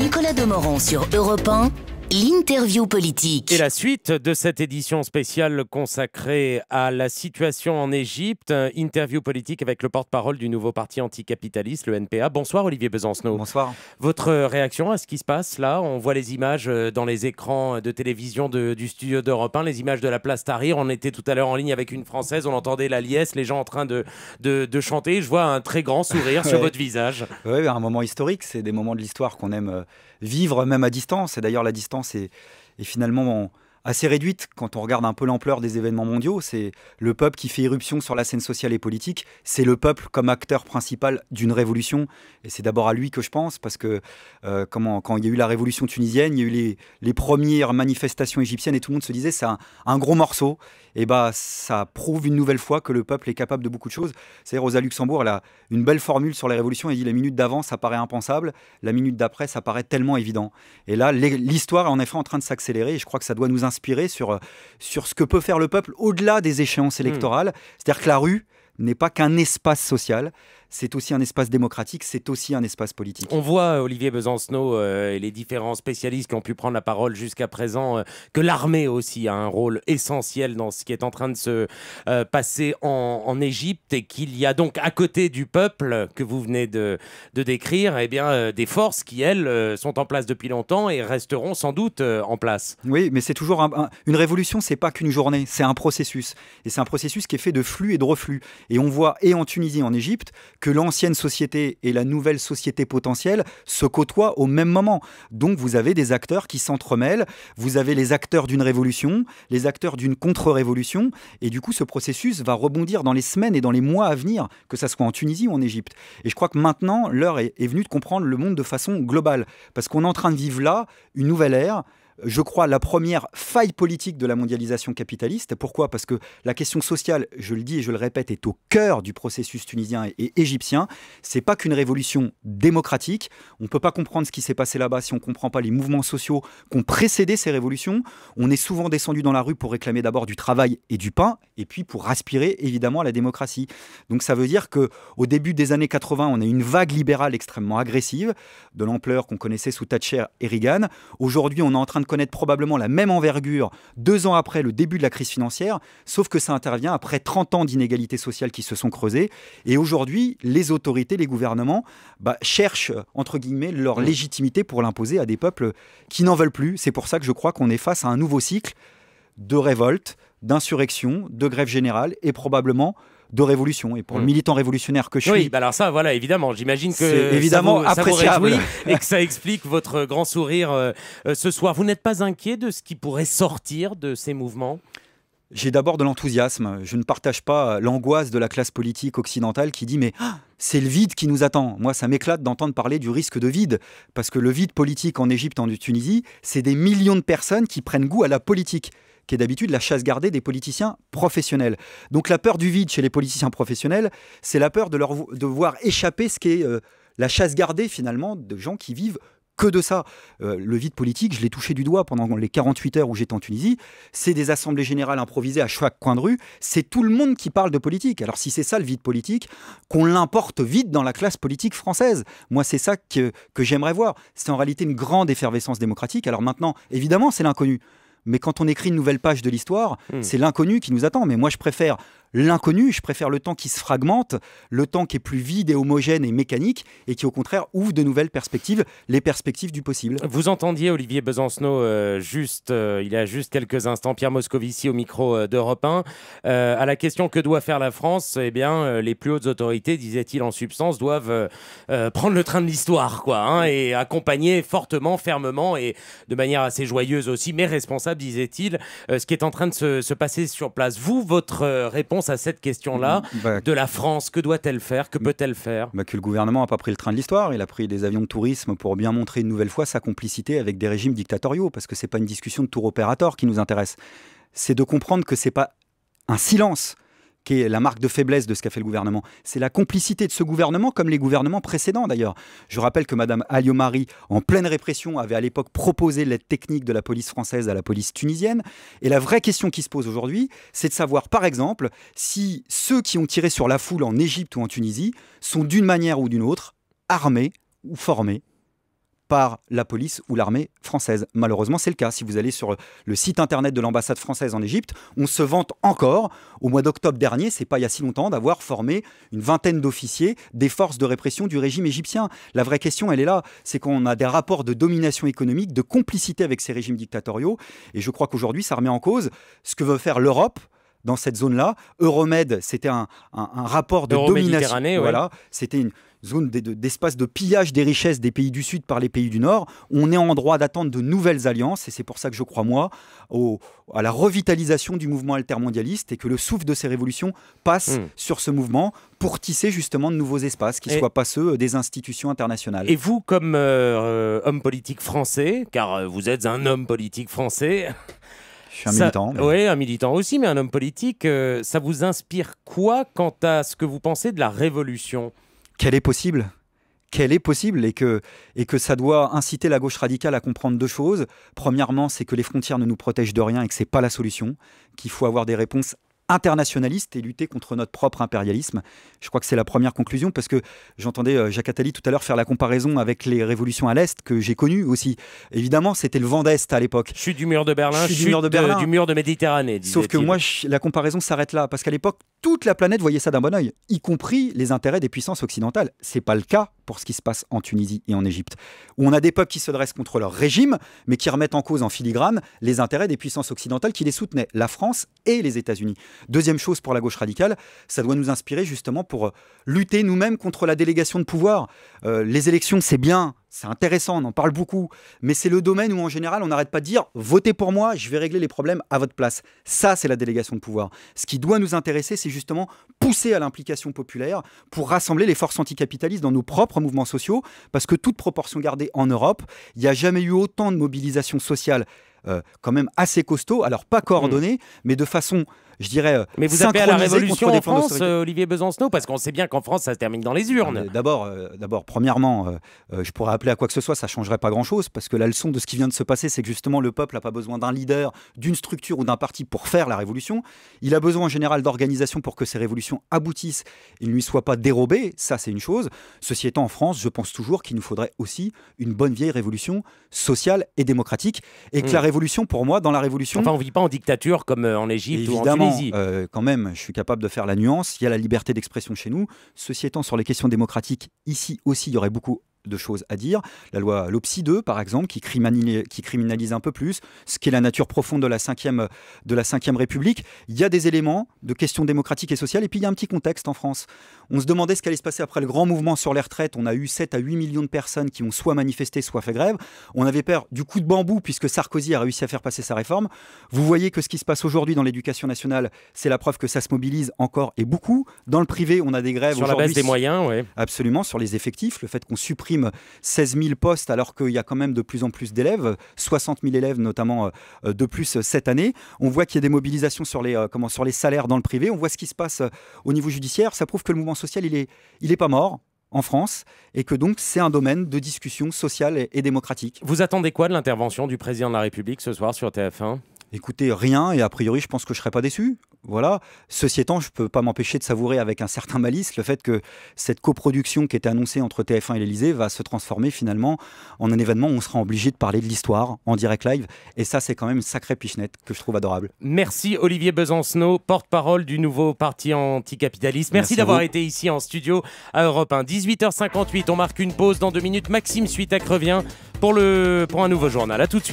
Nicolas Demorand sur Europe 1, l'interview politique. Et la suite de cette édition spéciale consacrée à la situation en Égypte, interview politique avec le porte-parole du nouveau parti anticapitaliste, le NPA. Bonsoir Olivier Besancenot. Bonsoir. Votre réaction à ce qui se passe là? On voit les images dans les écrans de télévision du studio d'Europe 1, les images de la place Tahrir. On était tout à l'heure en ligne avec une Française, on entendait la liesse, les gens en train de chanter. Je vois un très grand sourire sur votre visage. Oui, un moment historique, c'est des moments de l'histoire qu'on aime vivre même à distance. Et d'ailleurs, la distance est finalement assez réduite quand on regarde un peu l'ampleur des événements mondiaux. C'est le peuple qui fait irruption sur la scène sociale et politique. C'est le peuple comme acteur principal d'une révolution. Et c'est d'abord à lui que je pense, parce que quand il y a eu la révolution tunisienne, il y a eu les premières manifestations égyptiennes et tout le monde se disait c'est un gros morceau. Et ça prouve une nouvelle fois que le peuple est capable de beaucoup de choses. C'est Rosa Luxembourg, elle a une belle formule sur les révolutions. Elle dit la minute d'avant, ça paraît impensable. La minute d'après, ça paraît tellement évident. Et là, l'histoire est en effet en train de s'accélérer. Et je crois que ça doit nous inspirer sur ce que peut faire le peuple au-delà des échéances électorales. C'est-à-dire que la rue n'est pas qu'un espace social, c'est aussi un espace démocratique, c'est aussi un espace politique. On voit, Olivier Besancenot, et les différents spécialistes qui ont pu prendre la parole jusqu'à présent, que l'armée aussi a un rôle essentiel dans ce qui est en train de se passer en Égypte, et qu'il y a donc à côté du peuple que vous venez de décrire, eh bien, des forces qui, elles, sont en place depuis longtemps et resteront sans doute en place. Oui, mais c'est toujours une révolution, c'est pas qu'une journée, c'est un processus. Et c'est un processus qui est fait de flux et de reflux. Et on voit, et en Tunisie et en Égypte, que l'ancienne société et la nouvelle société potentielle se côtoient au même moment. Donc vous avez des acteurs qui s'entremêlent, vous avez les acteurs d'une révolution, les acteurs d'une contre-révolution, et du coup ce processus va rebondir dans les semaines et dans les mois à venir, que ça soit en Tunisie ou en Égypte. Et je crois que maintenant, l'heure est venue de comprendre le monde de façon globale, parce qu'on est en train de vivre là une nouvelle ère. Je crois, la première faille politique de la mondialisation capitaliste. Pourquoi ? Parce que la question sociale, je le dis et je le répète, est au cœur du processus tunisien et égyptien. C'est pas qu'une révolution démocratique. On ne peut pas comprendre ce qui s'est passé là-bas si on ne comprend pas les mouvements sociaux qui ont précédé ces révolutions. On est souvent descendu dans la rue pour réclamer d'abord du travail et du pain, et puis pour aspirer évidemment à la démocratie. Donc ça veut dire qu'au début des années 80, on a une vague libérale extrêmement agressive, de l'ampleur qu'on connaissait sous Thatcher et Reagan. Aujourd'hui, on est en train de connaître probablement la même envergure 2 ans après le début de la crise financière, sauf que ça intervient après 30 ans d'inégalités sociales qui se sont creusées. Et aujourd'hui, les autorités, les gouvernements cherchent, entre guillemets, leur légitimité pour l'imposer à des peuples qui n'en veulent plus. C'est pour ça que je crois qu'on est face à un nouveau cycle de révolte, d'insurrection, de grève générale et probablement de révolution. Et pour le militant révolutionnaire que je suis... Oui, alors ça, voilà, évidemment, j'imagine que c'est évidemment ça vous appréciable. réjouit et que ça explique votre grand sourire ce soir. Vous n'êtes pas inquiet de ce qui pourrait sortir de ces mouvements ? J'ai d'abord de l'enthousiasme. Je ne partage pas l'angoisse de la classe politique occidentale qui dit « mais c'est le vide qui nous attend ». Moi, ça m'éclate d'entendre parler du risque de vide, parce que le vide politique en Égypte, en Tunisie, c'est des millions de personnes qui prennent goût à la politique, qui est d'habitude la chasse gardée des politiciens professionnels. Donc la peur du vide chez les politiciens professionnels, c'est la peur de voir échapper ce qu'est la chasse gardée finalement de gens qui vivent que de ça. Le vide politique, je l'ai touché du doigt pendant les 48 heures où j'étais en Tunisie. C'est des assemblées générales improvisées à chaque coin de rue. C'est tout le monde qui parle de politique. Alors si c'est ça le vide politique, qu'on l'importe vite dans la classe politique française. Moi, c'est ça que j'aimerais voir. C'est en réalité une grande effervescence démocratique. Alors maintenant, évidemment, c'est l'inconnu. Mais quand on écrit une nouvelle page de l'histoire, c'est l'inconnu qui nous attend. Mais moi, je préfère l'inconnu, je préfère le temps qui se fragmente, le temps qui est plus vide et homogène et mécanique, et qui au contraire ouvre de nouvelles perspectives, les perspectives du possible. Vous entendiez Olivier Besancenot il y a juste quelques instants, Pierre Moscovici au micro d'Europe 1, à la question que doit faire la France, eh bien, les plus hautes autorités, disait-il en substance, doivent prendre le train de l'histoire, quoi, et accompagner fortement, fermement et de manière assez joyeuse aussi, mais responsable, disait-il, ce qui est en train de se passer sur place. Vous, votre réponse à cette question-là, de la France, que doit-elle faire, que peut-elle faire ? Que le gouvernement n'a pas pris le train de l'histoire, il a pris des avions de tourisme pour bien montrer une nouvelle fois sa complicité avec des régimes dictatoriaux, parce que ce n'est pas une discussion de tour opérateur qui nous intéresse. C'est de comprendre que ce n'est pas un silence qui est la marque de faiblesse de ce qu'a fait le gouvernement. C'est la complicité de ce gouvernement, comme les gouvernements précédents d'ailleurs. Je rappelle que Mme Alliomari, en pleine répression, avait à l'époque proposé l'aide technique de la police française à la police tunisienne. Et la vraie question qui se pose aujourd'hui, c'est de savoir, par exemple, si ceux qui ont tiré sur la foule en Égypte ou en Tunisie sont d'une manière ou d'une autre armés ou formés par la police ou l'armée française. Malheureusement, c'est le cas. Si vous allez sur le site internet de l'ambassade française en Égypte, on se vante encore, au mois d'octobre dernier, c'est pas il y a si longtemps, d'avoir formé une vingtaine d'officiers des forces de répression du régime égyptien. La vraie question, elle est là, c'est qu'on a des rapports de domination économique, de complicité avec ces régimes dictatoriaux, et je crois qu'aujourd'hui, ça remet en cause ce que veut faire l'Europe dans cette zone-là. Euromed, c'était un rapport de domination. Voilà, c'était une zone d'espace de pillage des richesses des pays du Sud par les pays du Nord. On est en droit d'attendre de nouvelles alliances, et c'est pour ça que je crois, moi, à la revitalisation du mouvement altermondialiste, et que le souffle de ces révolutions passe sur ce mouvement pour tisser justement de nouveaux espaces qui ne soient pas ceux des institutions internationales. Et vous, comme homme politique français, car vous êtes un homme politique français... Je suis un militant. Oui, un militant aussi, mais un homme politique. Ça vous inspire quoi quant à ce que vous pensez de la révolution ? Qu'elle est possible, et que ça doit inciter la gauche radicale à comprendre deux choses. Premièrement, c'est que les frontières ne nous protègent de rien et que ce n'est pas la solution, qu'il faut avoir des réponses internationaliste et lutter contre notre propre impérialisme. Je crois que c'est la première conclusion, parce que j'entendais Jacques Attali tout à l'heure faire la comparaison avec les révolutions à l'Est que j'ai connues aussi. Évidemment, c'était le vent d'Est à l'époque. Chute du mur de Berlin, chute du mur de Méditerranée. Sauf que moi, la comparaison s'arrête là, parce qu'à l'époque, toute la planète voyait ça d'un bon oeil, y compris les intérêts des puissances occidentales. C'est pas le cas pour ce qui se passe en Tunisie et en Égypte, où on a des peuples qui se dressent contre leur régime, mais qui remettent en cause en filigrane les intérêts des puissances occidentales qui les soutenaient, la France et les États-Unis. Deuxième chose pour la gauche radicale, ça doit nous inspirer justement pour lutter nous-mêmes contre la délégation de pouvoir. Les élections, c'est bien, c'est intéressant, on en parle beaucoup, mais c'est le domaine où en général on n'arrête pas de dire « votez pour moi, je vais régler les problèmes à votre place ». Ça, c'est la délégation de pouvoir. Ce qui doit nous intéresser, c'est justement pousser à l'implication populaire pour rassembler les forces anticapitalistes dans nos propres mouvements sociaux, parce que toute proportion gardée en Europe, il n'y a jamais eu autant de mobilisation sociale quand même assez costaud, alors pas coordonnée, mais de façon... je dirais, mais vous appelez à la révolution en France, Olivier Besancenot, parce qu'on sait bien qu'en France, ça se termine dans les urnes. D'abord, premièrement, je pourrais appeler à quoi que ce soit, ça ne changerait pas grand-chose, parce que la leçon de ce qui vient de se passer, c'est que justement, le peuple n'a pas besoin d'un leader, d'une structure ou d'un parti pour faire la révolution. Il a besoin en général d'organisation pour que ces révolutions aboutissent et ne lui soient pas dérobées. Ça, c'est une chose. Ceci étant, en France, je pense toujours qu'il nous faudrait aussi une bonne vieille révolution sociale et démocratique, et que la révolution, pour moi, dans la révolution... Enfin, on ne vit pas en dictature comme en Égypte ou en Tunisie. Quand même, je suis capable de faire la nuance. Il y a la liberté d'expression chez nous. Ceci étant, sur les questions démocratiques, ici aussi, il y aurait beaucoup de choses à dire. La loi LOPSI 2, par exemple, qui criminalise un peu plus ce qu'est la nature profonde de la 5e République. Il y a des éléments de questions démocratiques et sociales, et puis il y a un petit contexte en France. On se demandait ce qu'allait se passer après le grand mouvement sur les retraites. On a eu 7 à 8 millions de personnes qui ont soit manifesté, soit fait grève. On avait peur du coup de bambou, puisque Sarkozy a réussi à faire passer sa réforme. Vous voyez que ce qui se passe aujourd'hui dans l'éducation nationale, c'est la preuve que ça se mobilise encore et beaucoup. Dans le privé, on a des grèves sur la baisse des moyens, oui. Absolument, sur les effectifs, le fait qu'on supprime 16 000 postes alors qu'il y a quand même de plus en plus d'élèves, 60 000 élèves notamment de plus cette année. On voit qu'il y a des mobilisations sur les salaires dans le privé. On voit ce qui se passe au niveau judiciaire. Ça prouve que le mouvement social, il est pas mort en France, et que donc c'est un domaine de discussion sociale et démocratique. Vous attendez quoi de l'intervention du président de la République ce soir sur TF1 ? Écoutez, rien, et a priori, je pense que je ne serai pas déçu. Voilà. Ceci étant, je ne peux pas m'empêcher de savourer avec un certain malice le fait que cette coproduction qui était annoncée entre TF1 et l'Élysée va se transformer finalement en un événement où on sera obligé de parler de l'histoire en direct live. Et ça, c'est quand même une sacrée pichenette que je trouve adorable. Merci Olivier Besancenot, porte-parole du nouveau parti anticapitaliste. Merci d'avoir été ici en studio à Europe 1. 18h58, on marque une pause. Dans 2 minutes, Maxime Suitac revient pour un nouveau journal. À tout de suite.